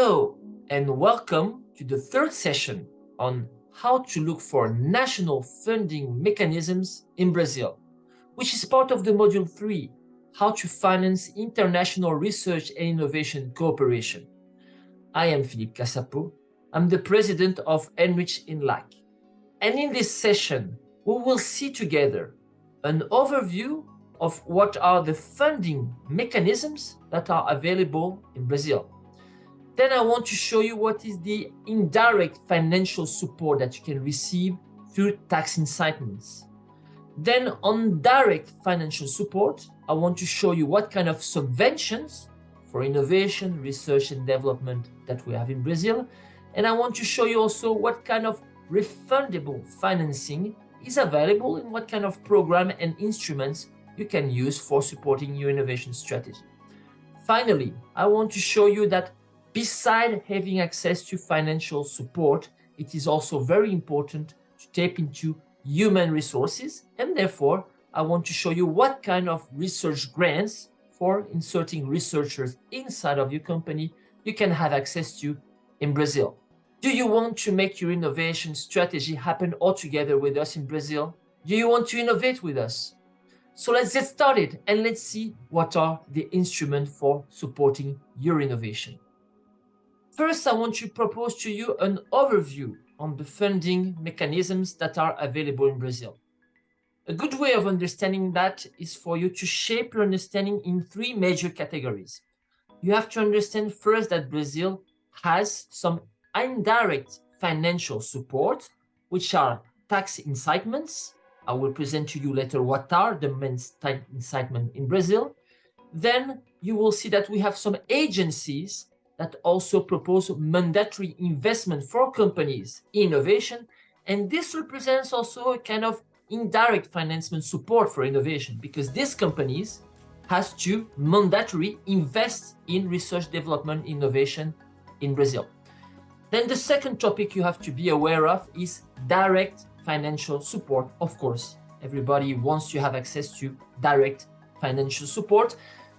Hello and welcome to the third session on how to look for national funding mechanisms in Brazil, which is part of the module 3, how to finance international research and innovation cooperation. I am Filipe Cassapo. I'm the president of ENRICH in LAC. And in this session, we will see together an overview of what are the funding mechanisms that are available in Brazil. Then I want to show you what is the indirect financial support that you can receive through tax incitements. Then on direct financial support, I want to show you what kind of subventions for innovation, research and development that we have in Brazil. And I want to show you also what kind of refundable financing is available and what kind of program and instruments you can use for supporting your innovation strategy. Finally, I want to show you that beside having access to financial support, it is also very important to tap into human resources. And therefore, I want to show you what kind of research grants for inserting researchers inside of your company you can have access to in Brazil. Do you want to make your innovation strategy happen altogether with us in Brazil? Do you want to innovate with us? So let's get started and let's see what are the instruments for supporting your innovation. First, I want to propose to you an overview on the funding mechanisms that are available in Brazil. A good way of understanding that is for you to shape your understanding in 3 major categories. You have to understand first that Brazil has some indirect financial support, which are tax incitements. I will present to you later what are the main tax incitements in Brazil. Then you will see that we have some agencies that also propose mandatory investment for companies in innovation. And this represents also a kind of indirect financement support for innovation because these companies has to mandatory invest in research, development, innovation in Brazil. Then the second topic you have to be aware of is direct financial support. Of course, everybody wants to have access to direct financial support.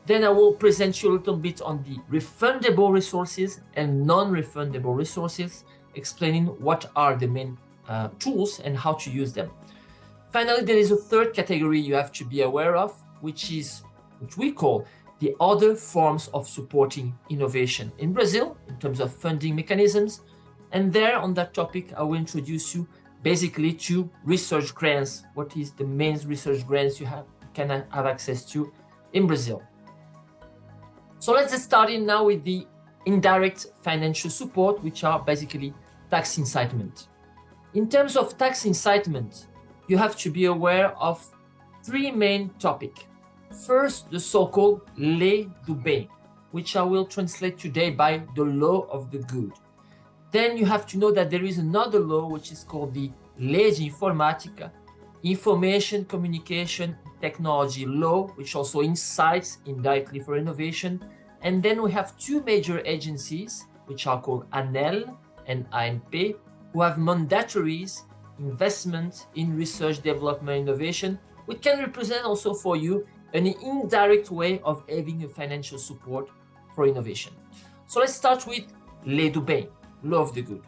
Then I will present you a little bit on the refundable resources and non-refundable resources, explaining what are the main tools and how to use them. Finally, there is a third category you have to be aware of, which we call the other forms of supporting innovation in Brazil in terms of funding mechanisms. And there on that topic, I will introduce you basically to research grants. What is the main research grants you can have access to in Brazil? So let's get started now with the indirect financial support, which are basically tax incitement. In terms of tax incitement, you have to be aware of 3 main topics. First, the so-called Lei do Bem, which I will translate today by the law of the good. Then you have to know that there is another law, which is called the Lei de Informática, Information Communication Technology Law, which also incites indirectly for innovation. And then we have 2 major agencies, which are called ANEL and ANP, who have mandatory investment in research, development, innovation, which can represent also for you an indirect way of having a financial support for innovation. So let's start with Lei do Bem, Law of the Good.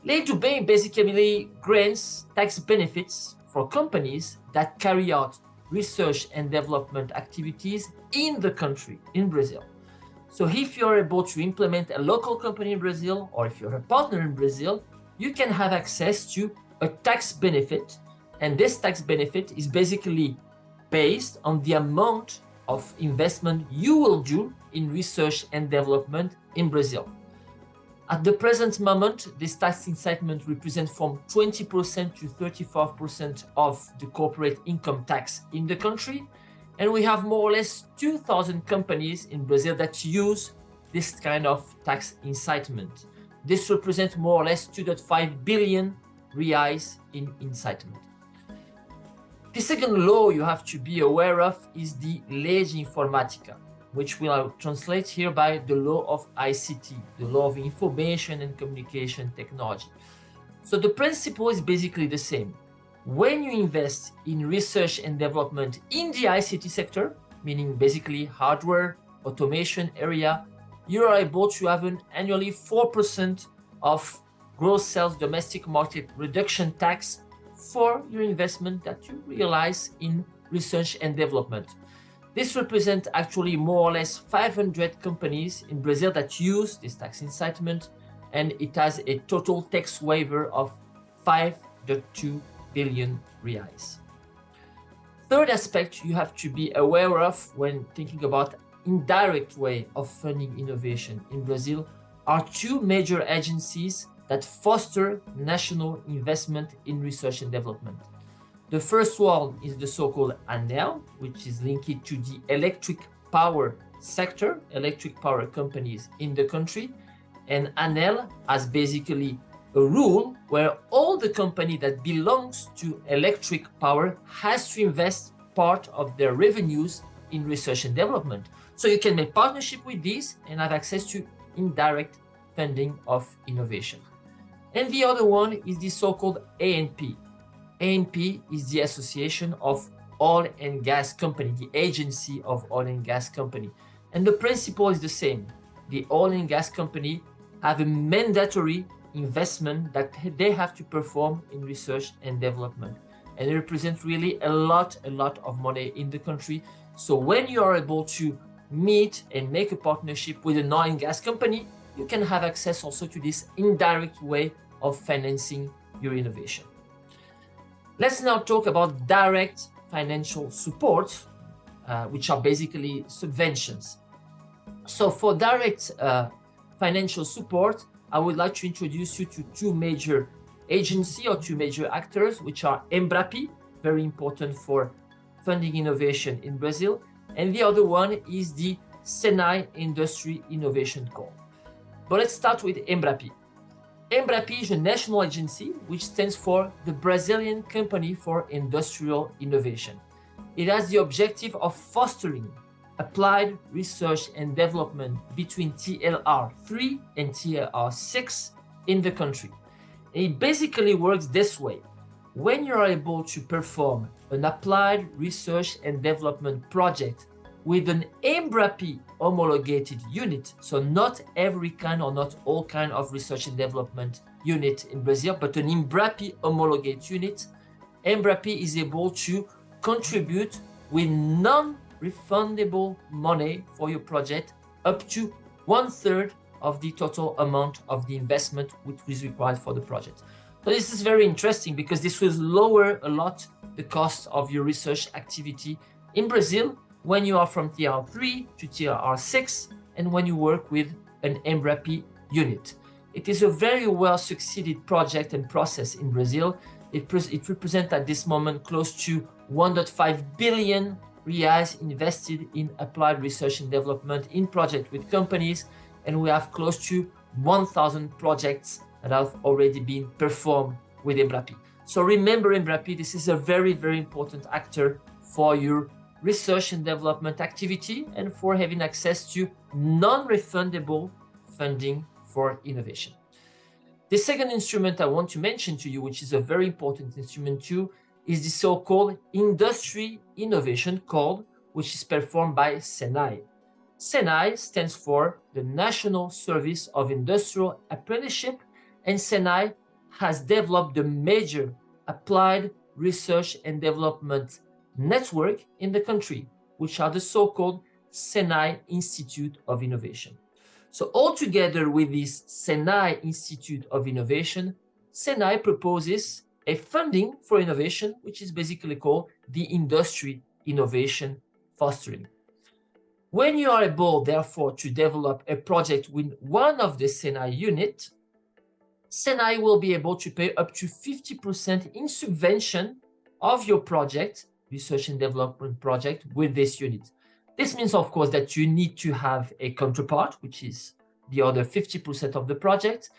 Lei do Bem basically grants tax benefits for companies that carry out research and development activities in the country, in Brazil. So if you're able to implement a local company in Brazil, or if you're a partner in Brazil, you can have access to a tax benefit. And this tax benefit is basically based on the amount of investment you will do in research and development in Brazil. At the present moment, this tax incitement represents from 20% to 35% of the corporate income tax in the country. And we have more or less 2,000 companies in Brazil that use this kind of tax incitement. This represents more or less 2.5 billion reais in incitement. The second law you have to be aware of is the Lei de Informática, which will translate here by the law of ICT, the law of information and communication technology. So the principle is basically the same. When you invest in research and development in the ICT sector, meaning basically hardware, automation area, you are able to have an annually 4% of gross sales domestic market reduction tax for your investment that you realize in research and development. This represents actually more or less 500 companies in Brazil that use this tax incitement, and it has a total tax waiver of 5.2 billion reais. Third aspect you have to be aware of when thinking about indirect way of funding innovation in Brazil are two major agencies that foster national investment in research and development. The first one is the so-called ANEL, which is linked to the electric power sector, electric power companies in the country. And ANEL has basically a rule where all the company that belongs to electric power has to invest part of their revenues in research and development. So you can make partnership with these and have access to indirect funding of innovation. And the other one is the so-called ANP. ANP is the Association of Oil and Gas Company, the agency of oil and gas company. And the principle is the same. The oil and gas company have a mandatory investment that they have to perform in research and development. And it represents really a lot of money in the country. So when you are able to meet and make a partnership with an oil and gas company, you can have access also to this indirect way of financing your innovation. Let's now talk about direct financial support, which are basically subventions. So for direct financial support, I would like to introduce you to two major agencies or two major actors, which are EMBRAPI, very important for funding innovation in Brazil, and the other one is the SENAI Industry Innovation Call. But let's start with EMBRAPI. EMBRAPI is a national agency which stands for the Brazilian Company for Industrial Innovation. It has the objective of fostering applied research and development between TLR3 and TLR6 in the country. It basically works this way. When you are able to perform an applied research and development project with an EMBRAPI homologated unit, so not every kind or not all kind of research and development unit in Brazil, but an EMBRAPI homologated unit, EMBRAPI is able to contribute with non-refundable money for your project up to 1/3 of the total amount of the investment which is required for the project. So this is very interesting because this will lower a lot the cost of your research activity in Brazil when you are from TLR3 to TLR6 and when you work with an EMBRAPI unit. It is a very well succeeded project and process in Brazil. It represents at this moment close to 1.5 billion reais invested in applied research and development in project with companies, and we have close to 1,000 projects that have already been performed with EMBRAPI. So remember EMBRAPI, this is a very important actor for your research and development activity and for having access to non-refundable funding for innovation. The second instrument I want to mention to you, which is a very important instrument too, is the so-called Industry Innovation Call, which is performed by SENAI. SENAI stands for the National Service of Industrial Apprenticeship, and SENAI has developed the major applied research and development network in the country, which are the so-called SENAI Institute of Innovation. So altogether with this SENAI Institute of Innovation, SENAI proposes a funding for innovation, which is basically called the Industry Innovation Fostering. When you are able, therefore, to develop a project with one of the SENAI units, SENAI will be able to pay up to 50% in subvention of your project, research and development project, with this unit. This means, of course, that you need to have a counterpart, which is the other 50% of the project.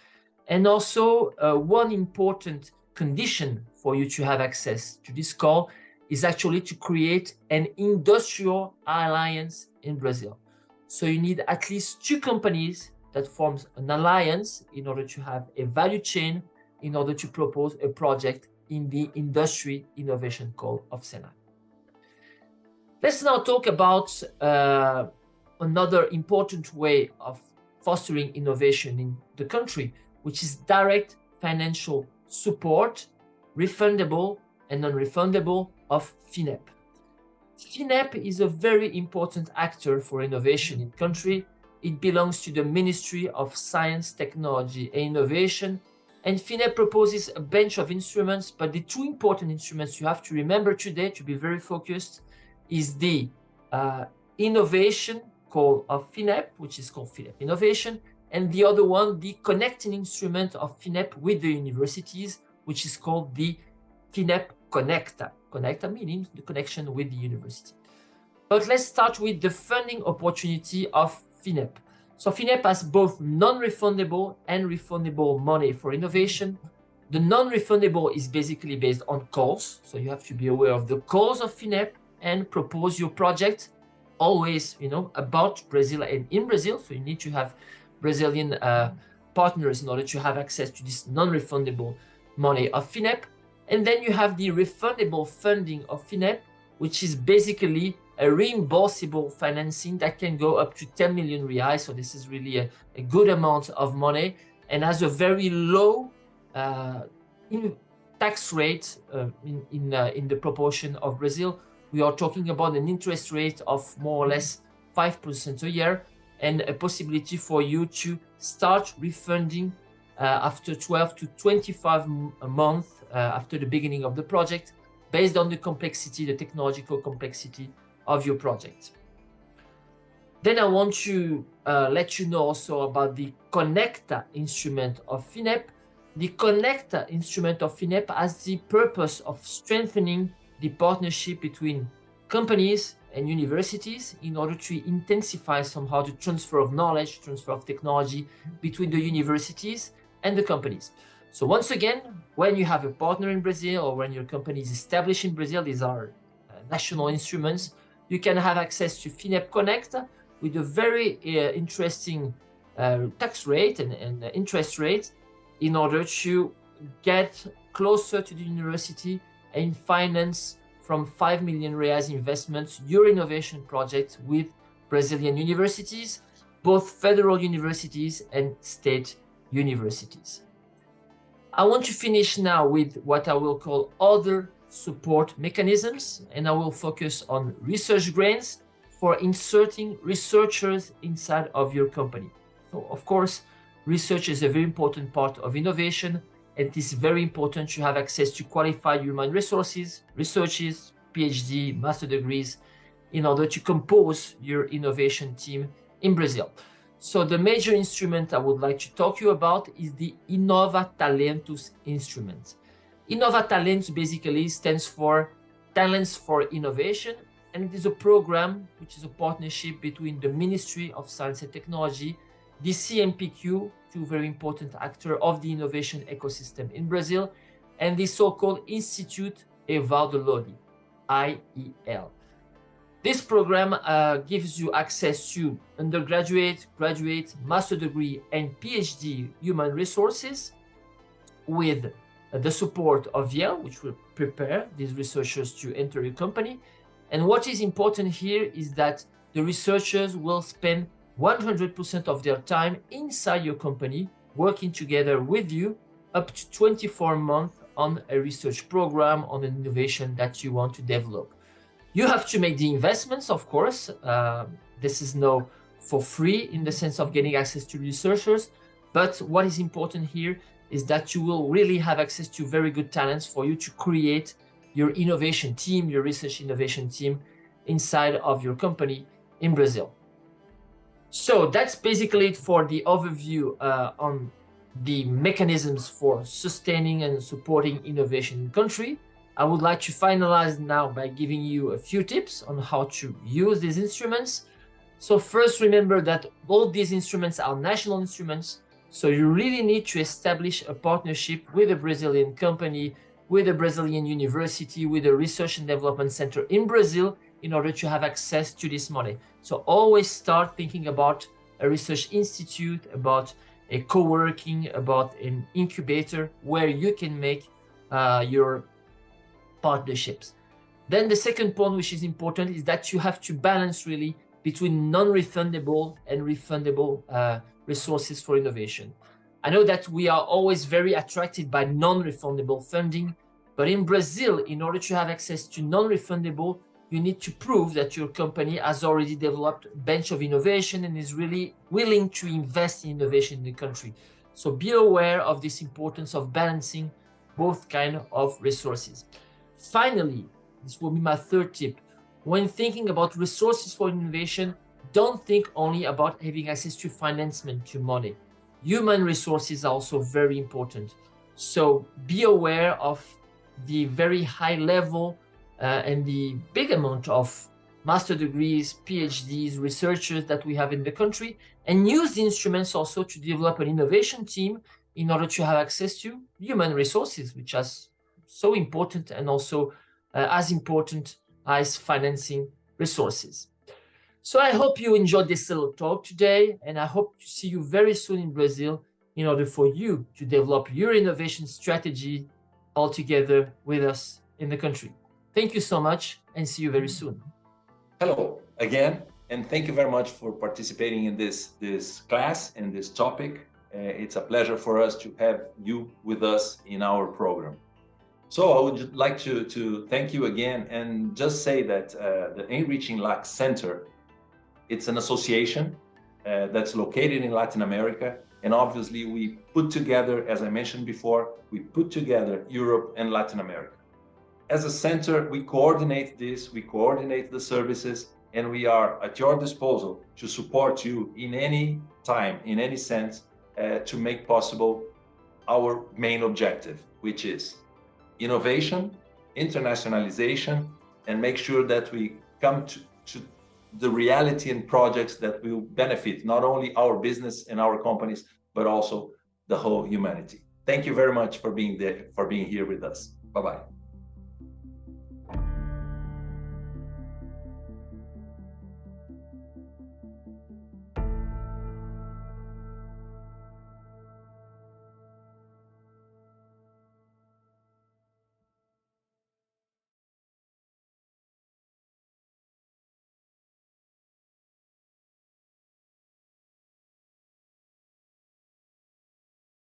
And also, one important condition for you to have access to this call is actually to create an industrial alliance in Brazil. So you need at least two companies that forms an alliance in order to have a value chain, in order to propose a project in the Industry Innovation Call of SENAI. Let's now talk about another important way of fostering innovation in the country, which is direct financial support, refundable and non-refundable, of FINEP. FINEP is a very important actor for innovation in country. It belongs to the Ministry of Science, Technology and Innovation, and FINEP proposes a bunch of instruments, but the two important instruments you have to remember today to be very focused is the innovation call of FINEP, which is called FINEP Innovation, and the other one, the connecting instrument of FINEP with the universities, which is called the FINEP Connecta. Connecta meaning the connection with the university. But let's start with the funding opportunity of FINEP. So FINEP has both non-refundable and refundable money for innovation. The non-refundable is basically based on calls. So you have to be aware of the calls of FINEP and propose your project, always, about Brazil and in Brazil. So you need to have Brazilian partners in order to have access to this non-refundable money of FINEP. And then you have the refundable funding of FINEP, which is basically a reimbursable financing that can go up to 10 million reais. So this is really a good amount of money and has a very low tax rate in the proportion of Brazil. We are talking about an interest rate of more or less 5% a year and a possibility for you to start refunding after 12 to 25 months after the beginning of the project, based on the complexity, the technological complexity of your project. Then I want to let you know also about the Connecta instrument of FINEP. The Connecta instrument of FINEP has the purpose of strengthening the partnership between companies and universities in order to intensify somehow the transfer of knowledge, transfer of technology between the universities and the companies. So once again, when you have a partner in Brazil or when your company is established in Brazil, these are national instruments, you can have access to FINEP Connecta with a very interesting tax rate and interest rate in order to get closer to the university and finance from 5 million reais investments your innovation project with Brazilian universities, both federal universities and state universities. I want to finish now with what I will call other support mechanisms, and I will focus on research grants for inserting researchers inside of your company. So of course, research is a very important part of innovation, and it is very important to have access to qualified human resources, researchers, PhD, master degrees, in order to compose your innovation team in Brazil. So the major instrument I would like to talk to you about is the Innova Talentos instrument. Innova Talentos basically stands for Talents for Innovation, and it is a program which is a partnership between the Ministry of Science and Technology, the CNPq, two very important actors of the innovation ecosystem in Brazil, and the so-called Institute Evaldo Lodi, IEL. This program gives you access to undergraduate, graduate, master degree, and PhD human resources with the support of Yale, which will prepare these researchers to enter your company. And what is important here is that the researchers will spend 100% of their time inside your company, working together with you up to 24 months on a research program, on an innovation that you want to develop. You have to make the investments, of course. This is no for free in the sense of getting access to researchers. But what is important here is that you will really have access to very good talents for you to create your innovation team, your research innovation team inside of your company in Brazil. So that's basically it for the overview on the mechanisms for sustaining and supporting innovation in country. I would like to finalize now by giving you a few tips on how to use these instruments. So first, remember that all these instruments are national instruments. So you really need to establish a partnership with a Brazilian company, with a Brazilian university, with a research and development center in Brazil in order to have access to this money. So always start thinking about a research institute, about a co-working, about an incubator where you can make your partnerships. Then the second point, which is important, is that you have to balance really between non-refundable and refundable resources for innovation. I know that we are always very attracted by non-refundable funding, but in Brazil, in order to have access to non-refundable, you need to prove that your company has already developed a bench of innovation and is really willing to invest in innovation in the country. So be aware of this importance of balancing both kinds of resources. Finally, this will be my third tip. When thinking about resources for innovation, don't think only about having access to financement, to money. Human resources are also very important. So be aware of the very high level and the big amount of master degrees, PhDs, researchers that we have in the country, and use the instruments also to develop an innovation team in order to have access to human resources, which is so important and also as important as financing resources. So I hope you enjoyed this little talk today, and I hope to see you very soon in Brazil in order for you to develop your innovation strategy all together with us in the country. Thank you so much, and see you very soon. Hello again, and thank you very much for participating in this class and this topic. It's a pleasure for us to have you with us in our program. So I would like to thank you again and just say that the Enriching LAC Center, it's an association that's located in Latin America. And obviously we put together, as I mentioned before, we put together Europe and Latin America. As a center, we coordinate this, we coordinate the services, and we are at your disposal to support you in any time, in any sense, to make possible our main objective, which is innovation, internationalization, and make sure that we come to the reality and projects that will benefit not only our business and our companies, but also the whole humanity. Thank you very much for being here with us. Bye-bye.